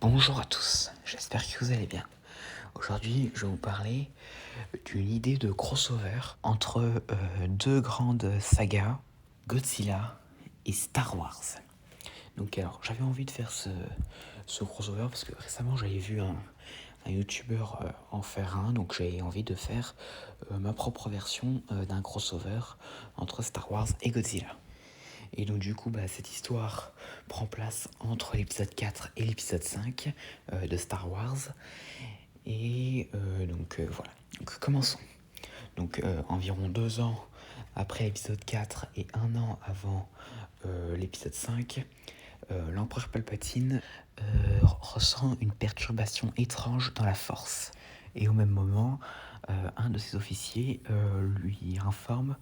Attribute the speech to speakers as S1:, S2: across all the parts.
S1: Bonjour à tous, j'espère que vous allez bien. Aujourd'hui, je vais vous parler d'une idée de crossover entre deux grandes sagas, Godzilla et Star Wars. Donc alors, j'avais envie de faire ce crossover parce que récemment j'avais vu un YouTuber en faire un, donc j'ai envie de faire ma propre version d'un crossover entre Star Wars et Godzilla. Et donc du coup, cette histoire prend place entre l'épisode 4 et l'épisode 5 de Star Wars. Et voilà, donc commençons. Donc environ 2 ans après l'épisode 4 et 1 an avant l'épisode 5, l'empereur Palpatine ressent une perturbation étrange dans la force. Et au même moment, un de ses officiers lui informe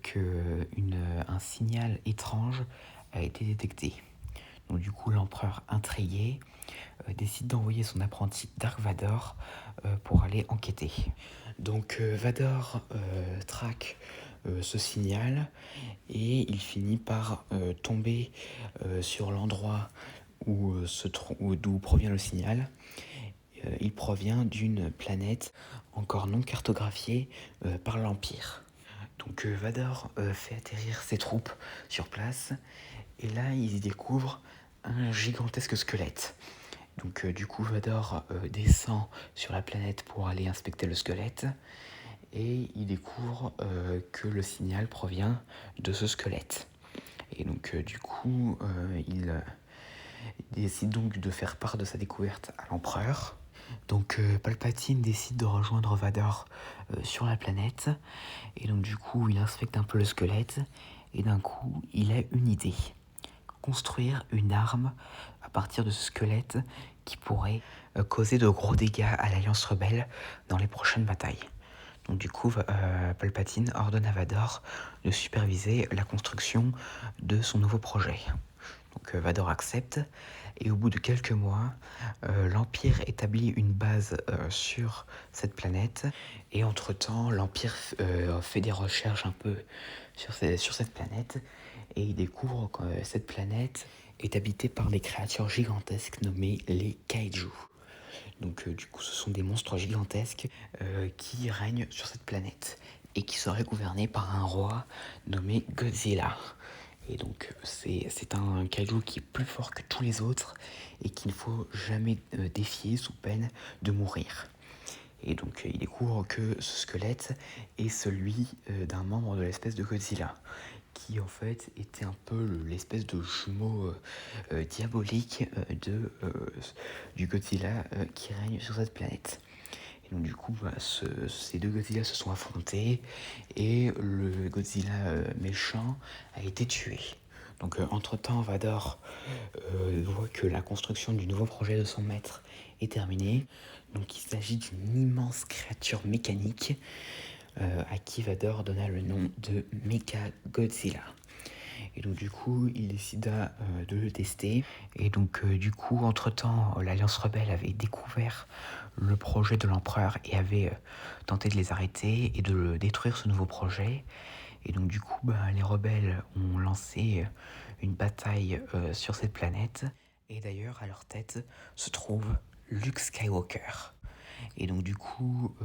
S1: qu'un signal étrange a été détecté. Donc du coup, l'empereur intrigué décide d'envoyer son apprenti Dark Vador pour aller enquêter. Donc Vador traque ce signal et il finit par tomber sur l'endroit d'où provient le signal. Il provient d'une planète encore non cartographiée par l'Empire. Donc Vador fait atterrir ses troupes sur place et là ils y découvrent un gigantesque squelette. Donc du coup Vador descend sur la planète pour aller inspecter le squelette et il découvre que le signal provient de ce squelette. Et donc du coup il décide donc de faire part de sa découverte à l'empereur. Donc Palpatine décide de rejoindre Vador sur la planète et donc du coup il inspecte un peu le squelette et d'un coup il a une idée. Construire une arme à partir de ce squelette qui pourrait causer de gros dégâts à l'Alliance rebelle dans les prochaines batailles. Donc du coup, Palpatine ordonne à Vador de superviser la construction de son nouveau projet. Donc Vador accepte et au bout de quelques mois, l'Empire établit une base sur cette planète et entre-temps, l'Empire fait des recherches un peu sur cette planète et il découvre que cette planète est habitée par des créatures gigantesques nommées les Kaiju. Donc du coup, ce sont des monstres gigantesques qui règnent sur cette planète et qui seraient gouvernés par un roi nommé Godzilla. Et donc c'est un kaiju qui est plus fort que tous les autres et qu'il ne faut jamais défier sous peine de mourir. Et donc il découvre que ce squelette est celui d'un membre de l'espèce de Godzilla, qui en fait était un peu l'espèce de jumeau diabolique du Godzilla qui règne sur cette planète. Et donc du coup, ces deux Godzilla se sont affrontés et le Godzilla méchant a été tué. Donc entre-temps, Vador voit que la construction du nouveau projet de son maître est terminée. Donc il s'agit d'une immense créature mécanique à qui Vador donna le nom de Mecha Godzilla. Et donc du coup, il décida de le tester. Et donc du coup, entre-temps, l'Alliance rebelle avait découvert le projet de l'empereur et avait tenté de les arrêter et de détruire ce nouveau projet. Et donc du coup, les rebelles ont lancé une bataille sur cette planète. Et d'ailleurs, à leur tête se trouve Luke Skywalker. Et donc du coup,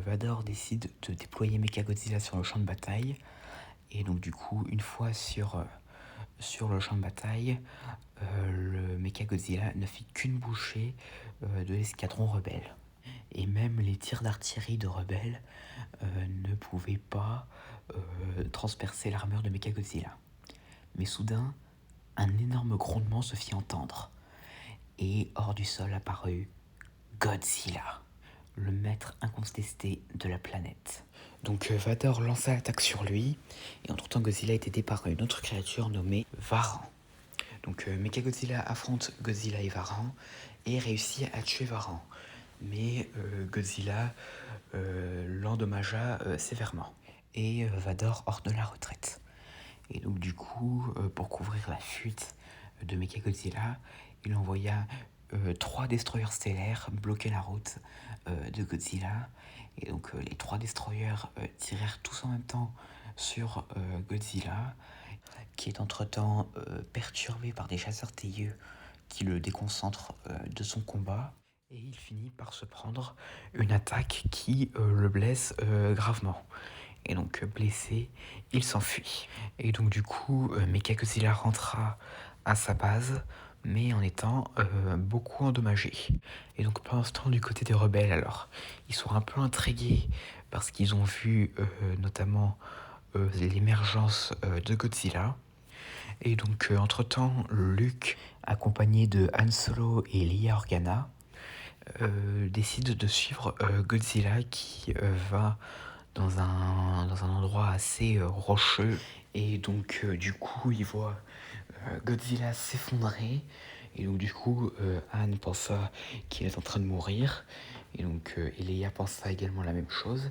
S1: Vador décide de déployer Mechagodzilla sur le champ de bataille. Et donc du coup, une fois sur le champ de bataille, le Mechagodzilla ne fit qu'une bouchée de l'escadron rebelle. Et même les tirs d'artillerie de rebelles ne pouvaient pas transpercer l'armure de Mechagodzilla. Mais soudain, un énorme grondement se fit entendre. Et hors du sol apparut Godzilla, le maître incontesté de la planète. Donc Vador lança l'attaque sur lui, et entre-temps Godzilla est aidé par une autre créature nommée Varan. Donc Mechagodzilla affronte Godzilla et Varan, et réussit à tuer Varan. Mais Godzilla l'endommagea sévèrement. Et Vador ordonne la retraite. Et donc du coup, pour couvrir la fuite de Mechagodzilla, il envoya 3 destroyers stellaires bloquer la route de Godzilla. Et donc les 3 destroyers tirèrent tous en même temps sur Godzilla, qui est entre-temps perturbé par des chasseurs tailleux qui le déconcentre de son combat. Et il finit par se prendre une attaque qui le blesse gravement. Et donc blessé, il s'enfuit. Et donc du coup, Mechagodzilla rentra à sa base, mais en étant beaucoup endommagé. Et donc pendant ce temps, du côté des rebelles, alors, ils sont un peu intrigués parce qu'ils ont vu notamment l'émergence de Godzilla. Et donc entre-temps, Luke, accompagné de Han Solo et Leia Organa, décide de suivre Godzilla qui va dans un endroit assez rocheux. Et donc du coup il voit Godzilla s'effondrer. Et donc du coup Anne pensa qu'il est en train de mourir. Et donc Leia pensa également la même chose.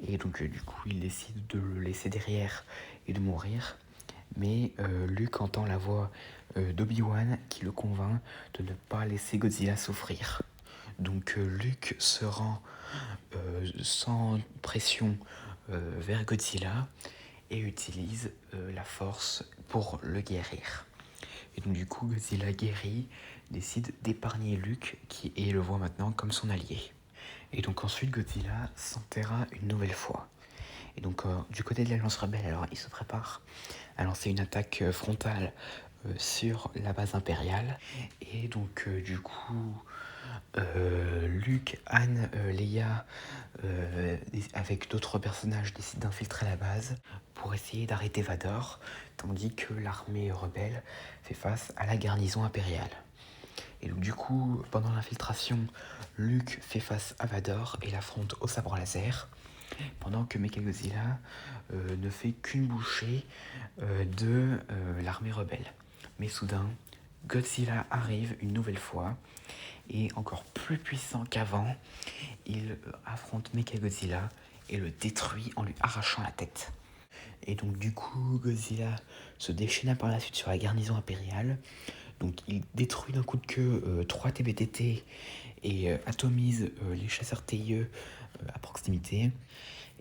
S1: Et donc du coup il décide de le laisser derrière et de mourir. Mais Luke entend la voix d'Obi-Wan qui le convainc de ne pas laisser Godzilla souffrir. Donc Luke se rend sans pression vers Godzilla et utilise la force pour le guérir. Et donc du coup Godzilla guéri décide d'épargner Luke et le voit maintenant comme son allié. Et donc ensuite Godzilla s'enterra une nouvelle fois. Et donc du côté de l'Alliance Rebelle, alors il se prépare à lancer une attaque frontale sur la base impériale. Et donc du coup Luke, Anne, Leia, avec d'autres personnages, décident d'infiltrer la base pour essayer d'arrêter Vador, tandis que l'armée rebelle fait face à la garnison impériale. Et donc du coup, pendant l'infiltration, Luke fait face à Vador et l'affronte au sabre laser, pendant que Mechagodzilla ne fait qu'une bouchée de l'armée rebelle. Mais soudain, Godzilla arrive une nouvelle fois, et encore plus puissant qu'avant, il affronte Mechagodzilla et le détruit en lui arrachant la tête. Et donc du coup, Godzilla se déchaîna par la suite sur la garnison impériale. Donc il détruit d'un coup de queue 3 TBTT et atomise les chasseurs TIE à proximité.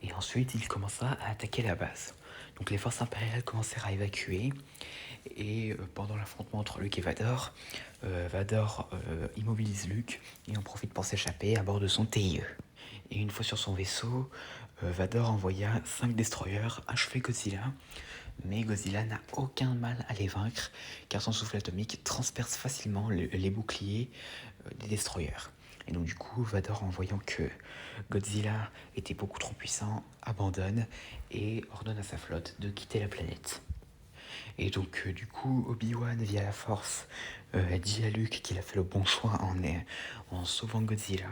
S1: Et ensuite, il commença à attaquer la base. Donc les forces impériales commencèrent à évacuer. Et pendant l'affrontement entre Luke et Vador, Vador immobilise Luke et en profite pour s'échapper à bord de son TIE. Et une fois sur son vaisseau, Vador envoya 5 destroyers achever Godzilla. Mais Godzilla n'a aucun mal à les vaincre, car son souffle atomique transperce facilement les boucliers des destroyers. Et donc du coup, Vador, en voyant que Godzilla était beaucoup trop puissant, abandonne et ordonne à sa flotte de quitter la planète. Et donc du coup, Obi-Wan, via la force, dit à Luke qu'il a fait le bon choix en sauvant Godzilla.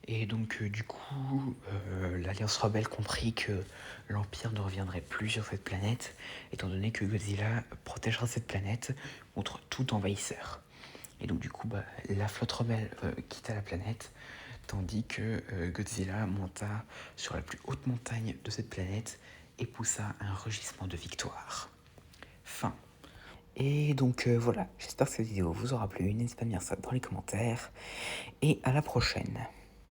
S1: Et donc du coup, l'Alliance Rebelle comprit que l'Empire ne reviendrait plus sur cette planète, étant donné que Godzilla protégera cette planète contre tout envahisseur. Et donc du coup, la flotte rebelle quitta la planète, tandis que Godzilla monta sur la plus haute montagne de cette planète et poussa un rugissement de victoire. Fin. Et donc voilà, j'espère que cette vidéo vous aura plu, n'hésitez pas à me dire ça dans les commentaires, et à la prochaine.